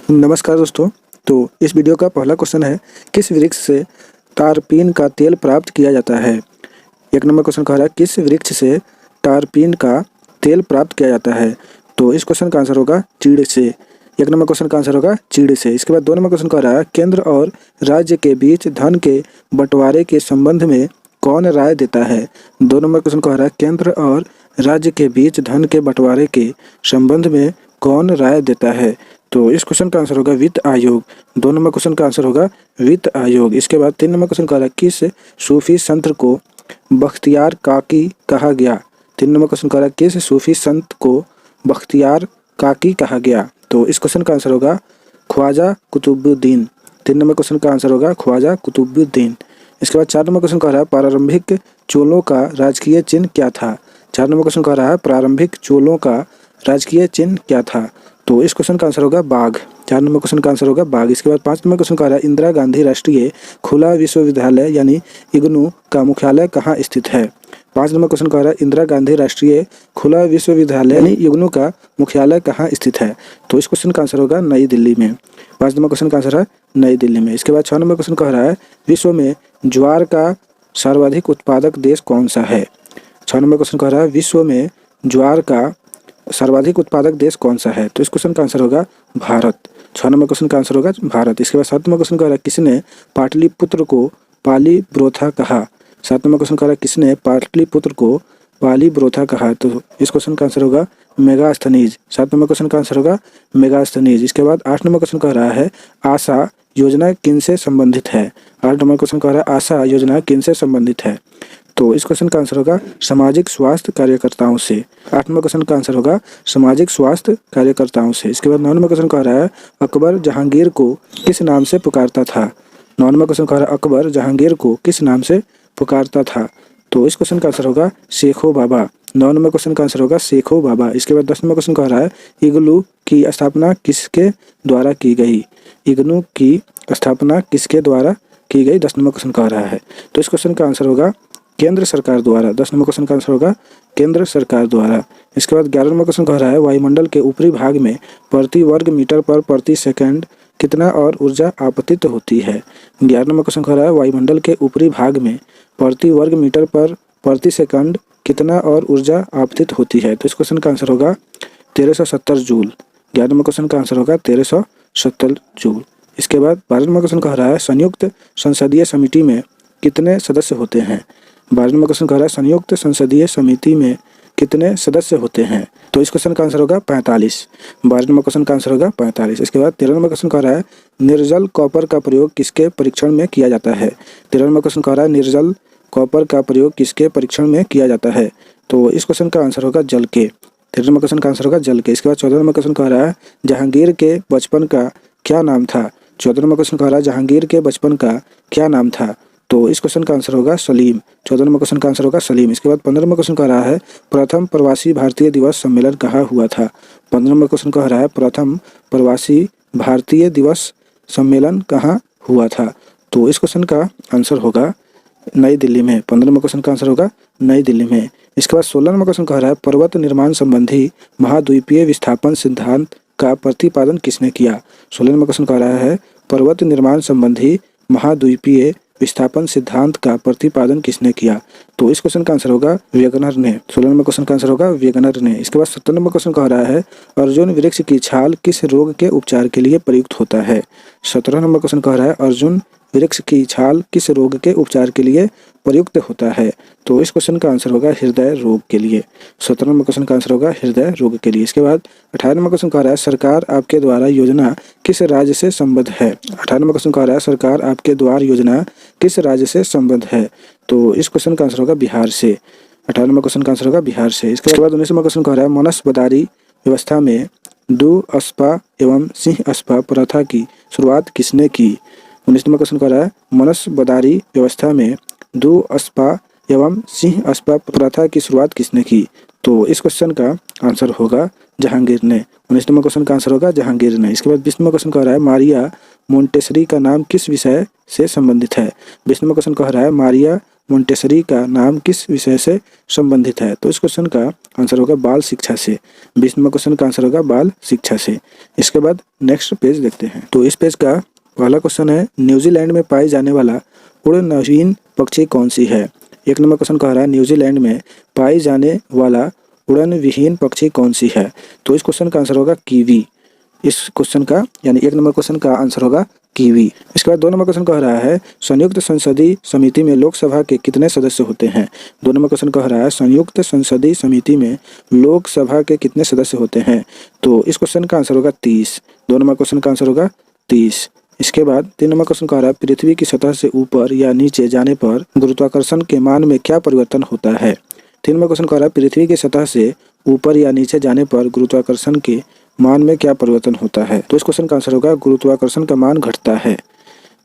नमस्कार दोस्तों। तो इस वीडियो का पहला क्वेश्चन है, किस वृक्ष से टारपीन का तेल प्राप्त किया जाता है। एक नंबर क्वेश्चन कह रहा है, किस वृक्ष से टारपीन का तेल प्राप्त किया जाता है। तो इस क्वेश्चन का आंसर होगा चीड़ से। एक नंबर क्वेश्चन का आंसर होगा चीड़ से। इसके बाद 2 नंबर क्वेश्चन कह रहा है, केंद्र और राज्य के बीच धन के बंटवारे के संबंध में कौन राय देता है। 2 नंबर क्वेश्चन कह रहा है, केंद्र और राज्य के बीच धन के बंटवारे के संबंध में कौन राय देता है। तो इस क्वेश्चन का आंसर होगा वित्त आयोग। 2 नंबर क्वेश्चन का आंसर होगा वित्त आयोग। इसके बाद 3 नंबर क्वेश्चन कह रहा है, किस सूफी संत को बख्तियार काकी कहा गया। 3 नंबर क्वेश्चन कह रहा है, किस सूफी संत को बख्तियार काकी कहा गया। तो इस क्वेश्चन का आंसर होगा ख्वाजा कुतुबुद्दीन। 3 नंबर क्वेश्चन का आंसर होगा ख्वाजा कुतुबुद्दीन। इसके बाद 4 नंबर क्वेश्चन कह रहा है, प्रारंभिक चोलों का राजकीय चिन्ह क्या था। 4 नंबर क्वेश्चन कह रहा है, प्रारंभिक चोलों का राजकीय चिन्ह क्या था। तो इस क्वेश्चन का आंसर होगा बाघ। 4 नंबर क्वेश्चन का आंसर होगा बाघ। इसके बाद 5 नंबर क्वेश्चन कह रहा है, इंदिरा गांधी राष्ट्रीय खुला विश्वविद्यालय यानी इग्नू का मुख्यालय कहाँ स्थित है। 5 नंबर क्वेश्चन कह रहा है, इंदिरा गांधी राष्ट्रीय खुला विश्वविद्यालय यानी इग्नू का मुख्यालय कहाँ स्थित है। तो इस क्वेश्चन का आंसर होगा नई दिल्ली में। 5 नंबर क्वेश्चन का आंसर है नई दिल्ली में। इसके बाद 6 नंबर क्वेश्चन कह रहा है, विश्व में ज्वार का सर्वाधिक उत्पादक देश कौन सा है। 6 नंबर क्वेश्चन कह रहा है, विश्व में ज्वार का सर्वाधिक उत्पादक देश कौन सा है। तो इस क्वेश्चन का आंसर होगा भारत। 6 नंबर क्वेश्चन का आंसर होगा भारत। इसके बाद 7 नंबर क्वेश्चन कह रहा है, किसने पाटलिपुत्र को पालीब्रोथा कहा। 7 नंबर क्वेश्चन कह रहा है, किसने पाटलिपुत्र को पालीब्रोथा कहा। तो इस क्वेश्चन का आंसर होगा मेगास्थनीज। 7 नंबर क्वेश्चन का आंसर होगा मेगास्थनीज। इसके बाद 8 नंबर क्वेश्चन कह रहा है, आशा योजना किनसे संबंधित है। 8 नंबर क्वेश्चन कह रहा है, आशा योजना किनसे संबंधित है। तो इस क्वेश्चन का आंसर होगा सामाजिक स्वास्थ्य कार्यकर्ताओं से। 8 नंबर क्वेश्चन का आंसर होगा सामाजिक स्वास्थ्य कार्यकर्ताओं से। इसके बाद 9 नंबर क्वेश्चन कह रहा है, अकबर जहांगीर को किस नाम से पुकारता था। 9 नंबर क्वेश्चन कह रहा है, अकबर जहांगीर को किस नाम से पुकारता था। तो इस क्वेश्चन का आंसर होगा शेखो बाबा। 9 नंबर क्वेश्चन का आंसर होगा शेखो बाबा। इसके बाद 10 नंबर क्वेश्चन कह रहा है, इग्लू की स्थापना किसके द्वारा की गई। इग्नू की स्थापना किसके द्वारा की गई, 10 नंबर क्वेश्चन कह रहा है। तो इस क्वेश्चन का आंसर होगा केंद्र सरकार द्वारा। 10 नंबर क्वेश्चन का आंसर होगा केंद्र सरकार द्वारा। इसके बाद 11 नंबर क्वेश्चन कह रहा है, वायुमंडल के ऊपरी भाग में प्रति वर्ग मीटर पर प्रति सेकंड कितना और ऊर्जा आपतित होती है। 11 नंबर क्वेश्चन कह रहा है, वायुमंडल के ऊपरी भाग में प्रति वर्ग मीटर पर प्रति सेकंड कितना और ऊर्जा आपतित होती है। तो इस क्वेश्चन का आंसर होगा 1370 जूल। 11 नंबर क्वेश्चन का आंसर होगा 1370 जूल। इसके बाद 12 नंबर क्वेश्चन कह रहा है, संयुक्त संसदीय समिति में कितने सदस्य होते हैं। 12 नंबर क्वेश्चन कह रहा है, संयुक्त संसदीय समिति में कितने सदस्य होते हैं। तो इस क्वेश्चन का आंसर होगा 45। 12 नंबर क्वेश्चन का आंसर होगा 45। इसके बाद 13 नंबर क्वेश्चन कह रहा है, निर्जल कॉपर का प्रयोग किसके परीक्षण में किया जाता है। 13 नंबर क्वेश्चन कह रहा है, निर्जल कॉपर का प्रयोग किसके परीक्षण में किया जाता है। तो इस क्वेश्चन का आंसर होगा जल के। 13 नंबर क्वेश्चन का आंसर होगा जल के। इसके बाद 14 नंबर क्वेश्चन कह रहा है, जहांगीर के बचपन का क्या नाम था। 14 नंबर क्वेश्चन कह रहा है, जहांगीर के बचपन का क्या नाम था। तो इस क्वेश्चन का आंसर होगा सलीम। 14 नंबर क्वेश्चन का आंसर होगा सलीम। इसके बाद 15 नंबर क्वेश्चन कह रहा है, प्रथम प्रवासी भारतीय दिवस सम्मेलन कहाँ हुआ था। 15 नंबर क्वेश्चन कह रहा है, प्रथम प्रवासी भारतीय दिवस सम्मेलन कहाँ हुआ था। तो इस क्वेश्चन का आंसर होगा नई दिल्ली में। 15 नंबर क्वेश्चन का आंसर होगा नई दिल्ली में। इसके बाद 16 नंबर क्वेश्चन कह रहा है, पर्वत निर्माण संबंधी महाद्वीपीय विस्थापन सिद्धांत का प्रतिपादन किसने किया। 16 नंबर क्वेश्चन कह रहा है, पर्वत निर्माण संबंधी महाद्वीपीय विस्थापन सिद्धांत का प्रतिपादन किसने किया। तो इस क्वेश्चन का आंसर होगा वेगनर ने। 16 नंबर क्वेश्चन का आंसर होगा वेगनर ने। इसके बाद 17 नंबर क्वेश्चन कह रहा है, अर्जुन वृक्ष की छाल किस रोग के उपचार के लिए प्रयुक्त होता है। 17 नंबर क्वेश्चन कह रहा है, अर्जुन वृक्ष की छाल किस रोग के उपचार के लिए प्रयुक्त होता है। तो इस क्वेश्चन का आंसर होगा हृदय रोग के लिए। 17 नंबर क्वेश्चन का आंसर होगा हृदय रोग के लिए। इसके बाद 18 नंबर क्वेश्चन कह रहा है, सरकार आपके द्वारा योजना किस राज्य से संबद्ध है। 18 नंबर क्वेश्चन कह रहा है, सरकार आपके द्वारा योजना किस राज्य से संबद्ध है। तो इस क्वेश्चन का आंसर होगा बिहार से। 18 नंबर क्वेश्चन का आंसर होगा बिहार से। इसके बाद 19 नंबर क्वेश्चन कह रहा है, मनसबदारी व्यवस्था में दो अस्पा एवं सिंह अस्पा प्रथा की शुरुआत किसने की। 19 नंबर क्वेश्चन कह रहा है, मनसबदारी व्यवस्था में दो अस्पा एवं सिंह अस्पा प्रथा की शुरुआत किसने की। तो इस क्वेश्चन का आंसर होगा जहांगीर ने। 19 नंबर क्वेश्चन का आंसर होगा जहांगीर ने। इसके बाद 20 नंबर क्वेश्चन कह रहा है, मारिया मोंटेसरी का नाम किस विषय से संबंधित है। 20 नंबर क्वेश्चन कह रहा है, मारिया मोंटेसरी का नाम किस विषय से संबंधित है? तो इस क्वेश्चन का आंसर होगा बाल शिक्षा से। 20 नंबर क्वेश्चन का आंसर होगा बाल शिक्षा से। इसके बाद नेक्स्ट पेज देखते हैं। तो इस पेज का पहला क्वेश्चन है, न्यूजीलैंड में पाई जाने वाला उड़नहीन पक्षी कौन सी है? 1 नंबर क्वेश्चन कह रहा है न्यूजीलैंड में पाई जाने वाला उड़नविहीन पक्षी कौन सी है? तो इस क्वेश्चन का आंसर होगा कीवी। इस क्वेश्चन का यानी 1 नंबर क्वेश्चन का आंसर होगा कीवी। इसके बाद 2 नंबर क्वेश्चन कह रहा है संयुक्त संसदीय समिति में लोकसभा के कितने सदस्य होते हैं? 2 नंबर क्वेश्चन कह रहा है संयुक्त संसदीय समिति में लोकसभा के कितने सदस्य होते हैं? तो इस क्वेश्चन का आंसर होगा 30। 2 नंबर क्वेश्चन का आंसर होगा 30। इसके बाद 3 नंबर क्वेश्चन कह रहा है पृथ्वी की सतह से ऊपर या नीचे जाने पर गुरुत्वाकर्षण के मान में क्या परिवर्तन होता है? 3 नंबर क्वेश्चन कह रहा है पृथ्वी की सतह से ऊपर या नीचे जाने पर गुरुत्वाकर्षण के मान में क्या परिवर्तन होता है? तो इस क्वेश्चन का आंसर होगा गुरुत्वाकर्षण का मान घटता है।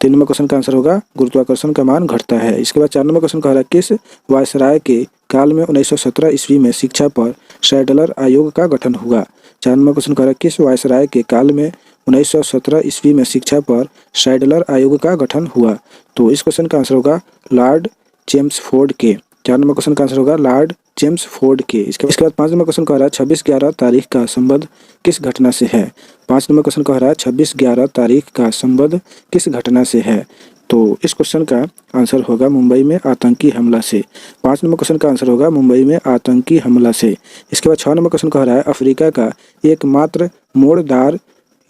3 नंबर क्वेश्चन का आंसर होगा गुरुत्वाकर्षण का मान घटता है। इसके बाद 4 नंबर क्वेश्चन कह रहा है किस वायसराय के काल में 1917 ईस्वी में शिक्षा पर सैडलर आयोग का गठन हुआ? 4 नंबर क्वेश्चन कह रहा है किस वायसराय के काल में 1917 ईस्वी में शिक्षा पर सैडलर आयोग का गठन हुआ? तो इस क्वेश्चन का आंसर होगा लॉर्ड चेम्सफोर्ड के। 4 नंबर क्वेश्चन का आंसर होगा लॉर्ड चेम्सफोर्ड के। इसके बाद 5 नंबर क्वेश्चन कह रहा है 26/11 तारीख का संबंध किस घटना से है? 5 नंबर क्वेश्चन कह रहा है 26/11 तारीख का संबंध किस घटना से है? तो इस क्वेश्चन का आंसर होगा मुंबई में आतंकी हमला से। 5 नंबर क्वेश्चन का आंसर होगा मुंबई में आतंकी हमला से। इसके बाद 6 नंबर क्वेश्चन कह रहा है अफ्रीका का एकमात्र मोड़दार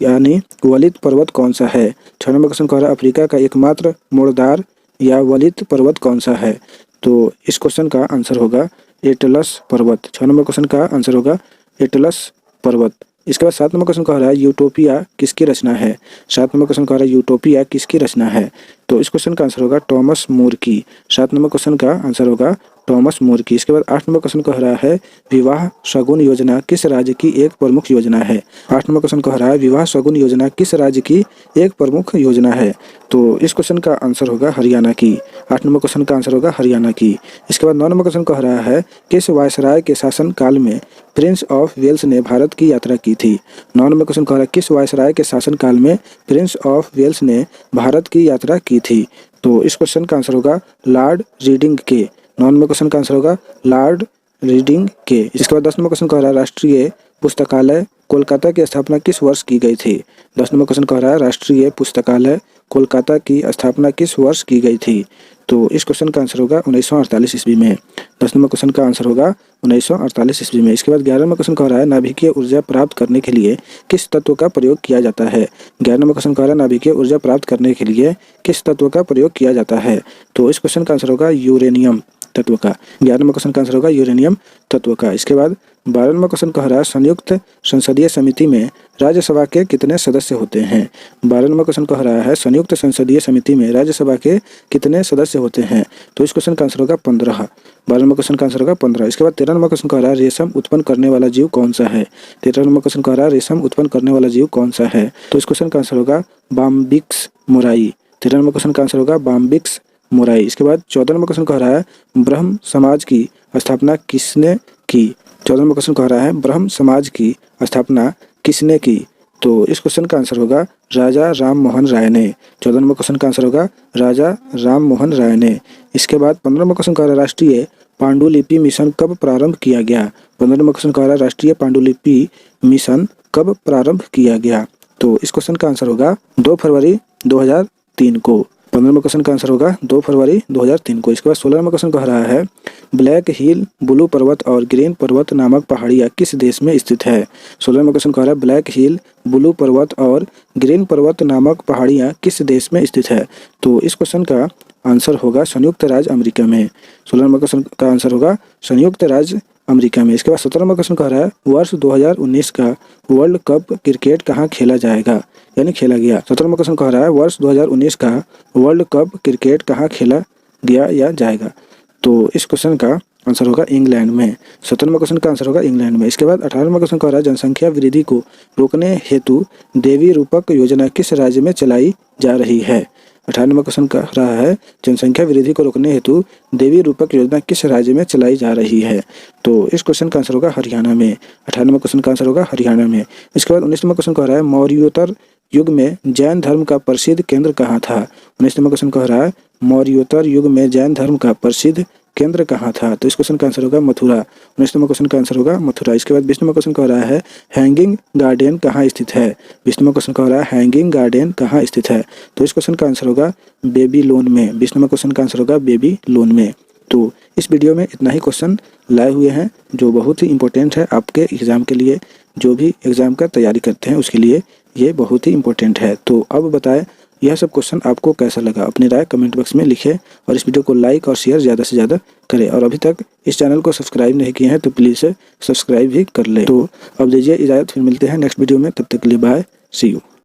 यानी वलित पर्वत कौन सा है? 6 नंबर क्वेश्चन कह रहा है अफ्रीका का एकमात्र मोड़दार या वलित पर्वत कौन सा है? तो इस क्वेश्चन का आंसर होगा एटलस पर्वत। 6 नंबर क्वेश्चन का आंसर होगा एटलस पर्वत। इसके बाद 7 नंबर क्वेश्चन कह रहा है यूटोपिया किसकी रचना है? 7 नंबर क्वेश्चन कह रहा है यूटोपिया किसकी रचना है? तो इस क्वेश्चन का आंसर होगा टॉमस मूर की। 7 नंबर क्वेश्चन का आंसर होगा टॉमस मूर की। इसके बाद 8 नंबर क्वेश्चन कह रहा है विवाह शगुन योजना किस राज्य की एक प्रमुख योजना है? 8 नंबर क्वेश्चन कह रहा है विवाह शगुन योजना किस राज्य की एक प्रमुख योजना है? तो इस क्वेश्चन का आंसर होगा हरियाणा की। 8 नंबर क्वेश्चन का आंसर होगा हरियाणा की। इसके बाद 9 नंबर क्वेश्चन कह रहा है किस वायसराय के शासन काल में प्रिंस ऑफ वेल्स ने भारत की यात्रा की थी? 9 नंबर क्वेश्चन कह रहा है किस वायसराय के शासन काल में प्रिंस ऑफ वेल्स ने भारत की यात्रा की थी? तो इस क्वेश्चन का आंसर होगा लॉर्ड रीडिंग के। 9 नंबर क्वेश्चन का आंसर होगा लॉर्ड रीडिंग के। इसके बाद 10 नंबर क्वेश्चन कह रहा है राष्ट्रीय पुस्तकालय कोलकाता की स्थापना किस वर्ष की गई थी? 10 नंबर क्वेश्चन कह रहा है राष्ट्रीय पुस्तकालय कोलकाता की स्थापना किस वर्ष की गई थी? तो इस क्वेश्चन का आंसर होगा 1948 ईस्वी में। 10 नंबर क्वेश्चन का आंसर होगा 1948 ईस्वी में। इसके बाद 11 नंबर क्वेश्चन कह रहा है नाभिकीय ऊर्जा प्राप्त करने के लिए किस तत्व का प्रयोग किया जाता है? 11 नंबर क्वेश्चन कह रहा है नाभिकीय ऊर्जा प्राप्त करने के लिए किस तत्व का प्रयोग किया जाता है? तो इस क्वेश्चन का आंसर होगा यूरेनियम तत्व का। 11 नंबर क्वेश्चन का आंसर होगा यूरेनियम तत्व का। इसके बाद 12 नंबर क्वेश्चन कह रहा है संयुक्त संसदीय समिति में राज्यसभा के कितने सदस्य होते हैं? 12 नंबर क्वेश्चन कह रहा है संयुक्त संसदीय समिति में राज्यसभा के कितने सदस्य होते हैं? तो इस क्वेश्चन का आंसर होगा 15। 12 नंबर क्वेश्चन का आंसर होगा 15। इसके बाद 13 नंबर क्वेश्चन कह रहा है रेशम उत्पन्न करने वाला जीव कौन सा है? 13 नंबर क्वेश्चन कह रहा है रेशम उत्पन्न करने वाला जीव कौन सा है? तो इस क्वेश्चन का आंसर होगा बाम्बिक्स मोराई। 13 नंबर क्वेश्चन का आंसर होगा बाम्बिक्स मोराई। इसके बाद 14 नंबर क्वेश्चन कह रहा है ब्रह्म समाज की स्थापना किसने की? 14 नंबर क्वेश्चन कह रहा है ब्रह्म समाज की स्थापना किसने की? तो इस क्वेश्चन का आंसर होगा राजा राम मोहन राय ने। 14 नंबर क्वेश्चन का आंसर होगा राजा राम मोहन राय ने। इसके बाद 15 नंबर क्वेश्चन कह रहा है राष्ट्रीय पांडुलिपि मिशन कब प्रारंभ किया गया? 15 नंबर क्वेश्चन कह रहा है राष्ट्रीय पांडुलिपि मिशन कब प्रारंभ किया गया? तो इस क्वेश्चन का आंसर होगा 2 फरवरी 2003 को। 15 नंबर क्वेश्चन का आंसर होगा 2 फरवरी 2003 को। इसके बाद 16 नंबर क्वेश्चन कह रहा है ब्लैक हिल ब्लू पर्वत और ग्रीन पर्वत नामक पहाड़ियाँ किस देश में स्थित है? 16 नंबर क्वेश्चन कह रहा है ब्लैक हिल ब्लू पर्वत और ग्रीन पर्वत नामक पहाड़ियाँ किस देश में स्थित है? तो इस क्वेश्चन का आंसर होगा संयुक्त राज्य अमेरिका में। 16 नंबर क्वेश्चन का आंसर होगा संयुक्त राज्य अमेरिका में। इसके बाद 17 नंबर क्वेश्चन कह रहा है वर्ष 2019 का वर्ल्ड कप क्रिकेट कहाँ खेला जाएगा यानी खेला गया? 17 नंबर क्वेश्चन कह रहा है वर्ष 2019 का वर्ल्ड कप क्रिकेट कहाँ खेला गया या जाएगा? तो इस क्वेश्चन का आंसर होगा इंग्लैंड में। 17 नंबर क्वेश्चन का आंसर होगा इंग्लैंड में। इसके बाद 18 नंबर क्वेश्चन कह रहा है जनसंख्या वृद्धि को रोकने हेतु देवी रूपक योजना किस राज्य में चलाई जा रही है? 18 नंबर क्वेश्चन कह रहा है जनसंख्या वृद्धि को रोकने हेतु देवी रूपक योजना किस राज्य में चलाई जा रही है? तो इस क्वेश्चन का आंसर होगा हरियाणा में। 18 नंबर क्वेश्चन का आंसर होगा हरियाणा में। इसके बाद 19 नंबर क्वेश्चन कह रहा है मौर्योत्तर युग में जैन धर्म का प्रसिद्ध केंद्र कहाँ था? 19 नंबर क्वेश्चन कह रहा है मौर्योत्तर युग में जैन धर्म का प्रसिद्ध केंद्र कहाँ था? तो इस क्वेश्चन का आंसर होगा मथुरा। 19 नंबर क्वेश्चन का आंसर होगा मथुरा। इसके बाद 20 नंबर क्वेश्चन कह रहा है हैंगिंग गार्डन कहाँ स्थित है? 20 नंबर क्वेश्चन कह रहा है हैंगिंग गार्डन कहाँ स्थित है? तो इस क्वेश्चन का आंसर होगा बेबीलोन में। 20 नंबर क्वेश्चन का आंसर होगा बेबीलोन में। तो इस वीडियो में इतना ही क्वेश्चन लाए हुए हैं जो बहुत ही इंपॉर्टेंट है आपके एग्ज़ाम के लिए, जो भी एग्ज़ाम का तैयारी करते हैं उसके लिए ये बहुत ही इंपॉर्टेंट है। तो अब बताएं यह सब क्वेश्चन आपको कैसा लगा? अपनी राय कमेंट बॉक्स में लिखें और इस वीडियो को लाइक और शेयर ज़्यादा से ज़्यादा करें। और अभी तक इस चैनल को सब्सक्राइब नहीं किए हैं तो प्लीज़ सब्सक्राइब भी कर लें। तो अब दीजिए इजाज़त, फिर मिलते हैं नेक्स्ट वीडियो में। तब तक के लिए बाय, सी यू।